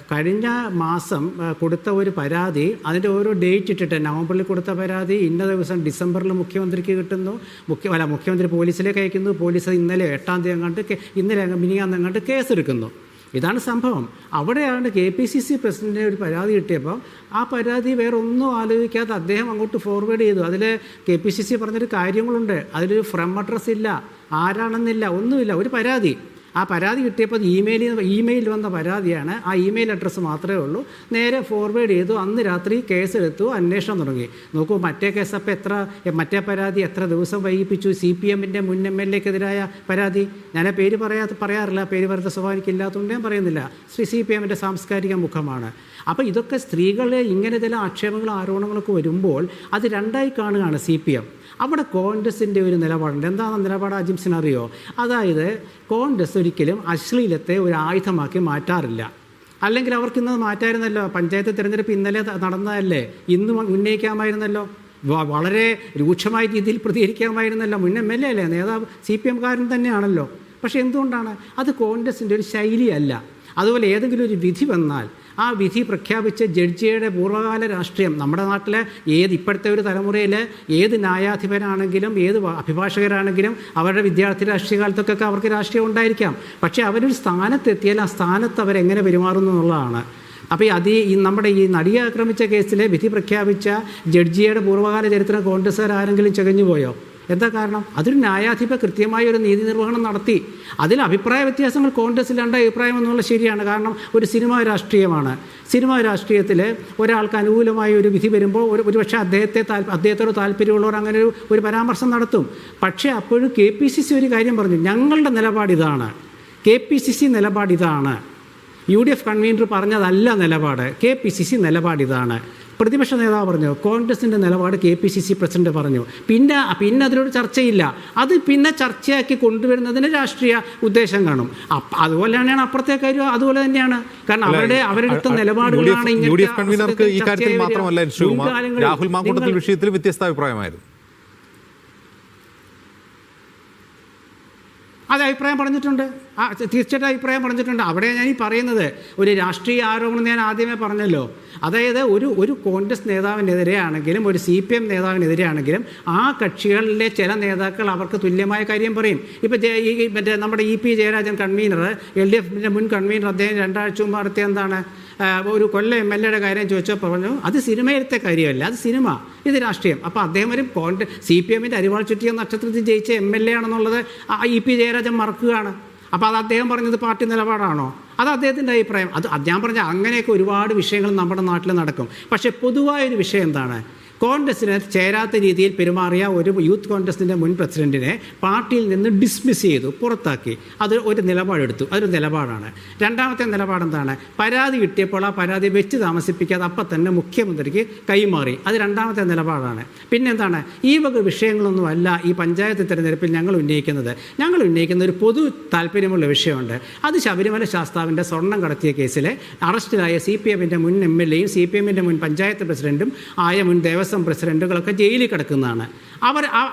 കഴിഞ്ഞ മാസം കൊടുത്ത ഒരു പരാതി, അതിൻ്റെ ഓരോ ഡേറ്റ് ഇട്ടിട്ട് നവംബറിൽ കൊടുത്ത പരാതി ഇന്ന ദിവസം ഡിസംബറിൽ മുഖ്യമന്ത്രിക്ക് കിട്ടുന്നു, മുഖ്യമന്ത്രി പോലീസിലേക്ക് അയക്കുന്നു, പോലീസ് ഇന്നലെ 8-ാം തീയതി അങ്ങോട്ട് ഇന്നലെ മിനിങ്ങാന്നങ്ങോട്ട് കേസെടുക്കുന്നു. ഇതാണ് സംഭവം. അവിടെയാണ് KPCC പ്രസിഡന്റിന് ഒരു പരാതി കിട്ടിയപ്പോൾ ആ പരാതി വേറെ ഒന്നും ആലോചിക്കാതെ അദ്ദേഹം അങ്ങോട്ട് ഫോർവേഡ് ചെയ്തു. അതിൽ KPCC പറഞ്ഞൊരു കാര്യങ്ങളുണ്ട്. അതിലൊരു ഫ്രം അഡ്രസ്സ് ഇല്ല, ആരാണെന്നില്ല, ഒന്നുമില്ല, ഒരു പരാതി. ആ പരാതി കിട്ടിയപ്പോൾ ഇമെയിൽ വന്ന പരാതിയാണ്. ആ ഇമെയിൽ അഡ്രസ്സ് മാത്രമേ ഉള്ളൂ. നേരെ ഫോർവേഡ് ചെയ്തു. അന്ന് രാത്രി കേസെടുത്തു, അന്വേഷണം തുടങ്ങി. നോക്കൂ, മറ്റേ കേസ് അപ്പോൾ മറ്റേ പരാതി എത്ര ദിവസം വൈകിപ്പിച്ചു. CPMൻ്റെ മുൻ MLAക്കെതിരായ പരാതി. ഞാൻ പേര് പറയാറില്ല, പേര് പറയുന്ന സ്വഭാവം എനിക്കില്ലാത്തതുകൊണ്ട് ഞാൻ പറയുന്നില്ല. CPMൻ്റെ സാംസ്കാരിക മുഖമാണ്. അപ്പോൾ ഇതൊക്കെ സ്ത്രീകളെ ഇങ്ങനെ ചില ആക്ഷേപങ്ങളും ആരോപണങ്ങളൊക്കെ വരുമ്പോൾ അത് രണ്ടായി കാണുകയാണ് CPM. അവിടെ കോൺഗ്രസിൻ്റെ ഒരു നിലപാടുണ്ട്. എന്താണ് നിലപാട് അജിംസിനറിയോ? അതായത് കോൺഗ്രസ് ഒരിക്കലും അശ്ലീലത്തെ ഒരു ആയുധമാക്കി മാറ്റാറില്ല. അല്ലെങ്കിൽ അവർക്ക് ഇന്നത് മാറ്റായിരുന്നല്ലോ. പഞ്ചായത്ത് തിരഞ്ഞെടുപ്പ് ഇന്നലെ നടന്നതല്ലേ, ഇന്ന് ഉന്നയിക്കാമായിരുന്നല്ലോ, വളരെ രൂക്ഷമായ രീതിയിൽ പ്രതികരിക്കാമായിരുന്നല്ലോ. മുൻ MLA അല്ലേ, നേതാവ് CPMകാരൻ തന്നെയാണല്ലോ. പക്ഷേ എന്തുകൊണ്ടാണ്? അത് കോൺഗ്രസിൻ്റെ ഒരു ശൈലിയല്ല. അതുപോലെ ഏതെങ്കിലും ഒരു വിധി വന്നാൽ ആ വിധി പ്രഖ്യാപിച്ച ജഡ്ജിയുടെ പൂർവ്വകാല രാഷ്ട്രീയം നമ്മുടെ നാട്ടിലെ ഇപ്പോഴത്തെ ഒരു തലമുറയിൽ ഏത് ന്യായാധിപനാണെങ്കിലും ഏത് അഭിഭാഷകരാണെങ്കിലും അവരുടെ വിദ്യാർത്ഥി രാഷ്ട്രീയ കാലത്തൊക്കെ അവർക്ക് രാഷ്ട്രീയം ഉണ്ടായിരിക്കാം. പക്ഷേ അവരൊരു സ്ഥാനത്തെത്തിയാൽ ആ സ്ഥാനത്ത് അവരെങ്ങനെ പെരുമാറുന്നു എന്നുള്ളതാണ്. അപ്പോൾ നമ്മുടെ ഈ നടിയെ ആക്രമിച്ച കേസിലെ വിധി പ്രഖ്യാപിച്ച ജഡ്ജിയുടെ പൂർവ്വകാല ചരിത്രം കോൺഗ്രസ്സുകാരെങ്കിലും ചകഞ്ഞു പോയോ? എന്താ കാരണം? അതൊരു ന്യായാധിപ കൃത്യമായ ഒരു നീതി നിർവഹണം നടത്തി. അതിൽ അഭിപ്രായ വ്യത്യാസങ്ങൾ കോൺഗ്രസ്സിലുണ്ട്, അഭിപ്രായം എന്നുള്ള ശരിയാണ്. കാരണം ഒരു സിനിമാ രാഷ്ട്രീയമാണ്. സിനിമാ രാഷ്ട്രീയത്തിൽ ഒരാൾക്ക് അനുകൂലമായ ഒരു വിധി വരുമ്പോൾ ഒരുപക്ഷെ അദ്ദേഹത്തോട് താല്പര്യമുള്ളവർ അങ്ങനെ ഒരു പരാമർശം നടത്തും. പക്ഷേ അപ്പോഴും KPCC ഒരു കാര്യം പറഞ്ഞു, ഞങ്ങളുടെ നിലപാടിതാണ്, KPCC നിലപാടിതാണ്. UDF കൺവീനർ പറഞ്ഞതല്ല നിലപാട്, KPCC നിലപാടിതാണ്. പ്രതിപക്ഷ നേതാവ് പറഞ്ഞു, കോൺഗ്രസിൻ്റെ നിലപാട് KPCC പ്രസിഡന്റ് പറഞ്ഞു. പിന്നെ അതിലൊരു ചർച്ചയില്ല. അത് പിന്നെ ചർച്ചയാക്കി കൊണ്ടുവരുന്നതിന് രാഷ്ട്രീയ ഉദ്ദേശം കാണും. അതുപോലെ തന്നെയാണ് അപ്പുറത്തെ കാര്യം, അതുപോലെ തന്നെയാണ്. കാരണം അവരെടുത്ത നിലപാടുകളാണ് രാഹുൽ മാങ്കൂട്ടത്തിൽ വിഷയത്തിൽ വ്യത്യസ്ത അഭിപ്രായമായിരുന്നു. അത് അഭിപ്രായം പറഞ്ഞിട്ടുണ്ട്, തീർച്ചയായിട്ടും അഭിപ്രായം പറഞ്ഞിട്ടുണ്ട്. അവിടെ ഞാൻ പറയുന്നത് ഒരു രാഷ്ട്രീയ ആരോപണം ഞാൻ ആദ്യമേ പറഞ്ഞല്ലോ. അതായത് ഒരു കോൺഗ്രസ് നേതാവിനെതിരെ ആണെങ്കിലും ഒരു CPM നേതാവിനെതിരെ ആണെങ്കിലും ആ കക്ഷികളിലെ ചില നേതാക്കൾ അവർക്ക് തുല്യമായ കാര്യം പറയും. ഇപ്പോൾ നമ്മുടെ EP ജയരാജൻ കൺവീനർ, LDFൻ്റെ മുൻ കൺവീനർ, അദ്ദേഹം 2 ആഴ്ച മുമ്പ് നടത്തിയ എന്താണ്, ഒരു കൊല്ലം MLAയുടെ കാര്യം ചോദിച്ചാൽ പറഞ്ഞു അത് സിനിമയിലത്തെ കാര്യമല്ല, അത് സിനിമ, ഇത് രാഷ്ട്രീയം. അപ്പോൾ അദ്ദേഹം ഒരു CPMൻ്റെ അരിവാൾ ചുറ്റിയ നക്ഷത്രത്തിൽ ജയിച്ച MLA ആണെന്നുള്ളത് EP ജയരാജൻ മറക്കുകയാണ്. അപ്പോൾ അത് അദ്ദേഹം പറഞ്ഞത് പാർട്ടി നിലപാടാണോ? അത് അദ്ദേഹത്തിൻ്റെ അഭിപ്രായം. അത് ഞാൻ പറഞ്ഞ അങ്ങനെയൊക്കെ ഒരുപാട് വിഷയങ്ങൾ നമ്മുടെ നാട്ടിൽ നടക്കും. പക്ഷേ പൊതുവായൊരു വിഷയം എന്താണ്? കോൺഗ്രസ്സിന് ചേരാത്ത രീതിയിൽ പെരുമാറിയ ഒരു യൂത്ത് കോൺഗ്രസിൻ്റെ മുൻ പ്രസിഡന്റിനെ പാർട്ടിയിൽ നിന്ന് ഡിസ്മിസ് ചെയ്തു, പുറത്താക്കി. അത് ഒരു നിലപാടെടുത്തു, അതൊരു നിലപാടാണ്. രണ്ടാമത്തെ നിലപാട് എന്താണ്? പരാതി കിട്ടിയപ്പോൾ ആ പരാതി വെച്ച് താമസിപ്പിക്കാതെ അപ്പം തന്നെ മുഖ്യമന്ത്രിക്ക് കൈമാറി, അത് രണ്ടാമത്തെ നിലപാടാണ്. പിന്നെന്താണ്? ഈ വക വിഷയങ്ങളൊന്നുമല്ല ഈ പഞ്ചായത്ത് തിരഞ്ഞെടുപ്പിൽ ഞങ്ങൾ ഉന്നയിക്കുന്ന ഒരു പൊതു താല്പര്യമുള്ള വിഷയമുണ്ട്. അത് ശബരിമല ശാസ്താവിൻ്റെ സ്വർണം കടത്തിയ കേസിലെ അറസ്റ്റിലായ CPMൻ്റെ മുൻ MLAയും CPMൻ്റെ മുൻ പഞ്ചായത്ത് പ്രസിഡന്റും ആയ മുൻ ദേവസ്വം പ്രസിഡന്റുകളൊക്കെ ജയിലിൽ കിടക്കുന്നതാണ്.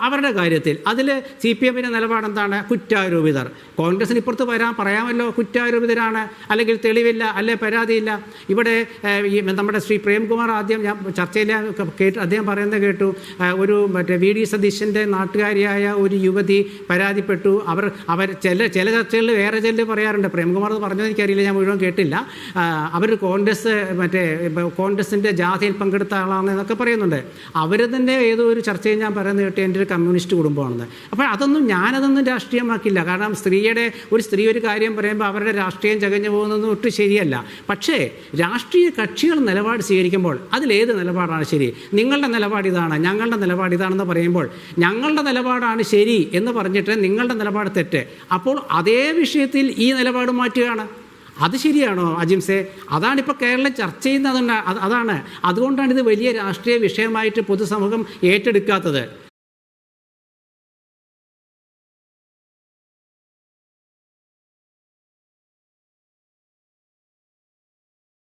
അവരുടെ കാര്യത്തിൽ അതിൽ CPMൻ്റെ നിലപാടെന്താണ്? കുറ്റാരോപിതർ. കോൺഗ്രസിന് ഇപ്പുറത്ത് പറയാമല്ലോ, കുറ്റാരോപിതരാണ്, അല്ലെങ്കിൽ തെളിവില്ല, അല്ലെ പരാതിയില്ല. ഇവിടെ നമ്മുടെ ശ്രീ പ്രേംകുമാർ ആദ്യം ഞാൻ ചർച്ചയിൽ അദ്ദേഹം പറയുന്നത് കേട്ടു, ഒരു VD സതീശൻ്റെ നാട്ടുകാരിയായ ഒരു യുവതി പരാതിപ്പെട്ടു. അവർ ചില ചർച്ചകളിൽ വേറെ ചില പറയാറുണ്ട്, പ്രേംകുമാർ അത് പറഞ്ഞത് എനിക്കറിയില്ല, ഞാൻ മുഴുവൻ കേട്ടില്ല. അവർ കോൺഗ്രസിൻ്റെ ജാഥയിൽ പങ്കെടുത്ത ആളാണെന്നൊക്കെ പറയുന്നുണ്ട്. അവർ തന്നെ ഏതോ ഒരു ചർച്ചയിൽ ഞാൻ പറയുന്നത് കേട്ട് എൻ്റെ ഒരു കമ്മ്യൂണിസ്റ്റ് കുടുംബമാണെന്ന്. അപ്പോൾ ഞാനതൊന്നും രാഷ്ട്രീയമാക്കില്ല. കാരണം സ്ത്രീ ഒരു കാര്യം പറയുമ്പോൾ അവരുടെ രാഷ്ട്രീയം ചകഞ്ഞു പോകുന്നതൊന്നും ഒട്ടും ശരിയല്ല. പക്ഷേ രാഷ്ട്രീയ കക്ഷികൾ നിലപാട് സ്വീകരിക്കുമ്പോൾ അതിലേത് നിലപാടാണ് ശരി? നിങ്ങളുടെ നിലപാട് ഇതാണ്, ഞങ്ങളുടെ നിലപാട് ഇതാണെന്ന് പറയുമ്പോൾ ഞങ്ങളുടെ നിലപാടാണ് ശരി എന്ന് പറഞ്ഞിട്ട് നിങ്ങളുടെ നിലപാട് തെറ്റ്, അപ്പോൾ അതേ വിഷയത്തിൽ ഈ നിലപാട് മാറ്റുകയാണ്. അത് ശരിയാണോ അജിംസെ? അതാണിപ്പോൾ കേരളം ചർച്ച ചെയ്യുന്നത്. അതാണ് അതുകൊണ്ടാണ് ഇത് വലിയ രാഷ്ട്രീയ വിഷയമായിട്ട് പൊതുസമൂഹം ഏറ്റെടുക്കാത്തത്.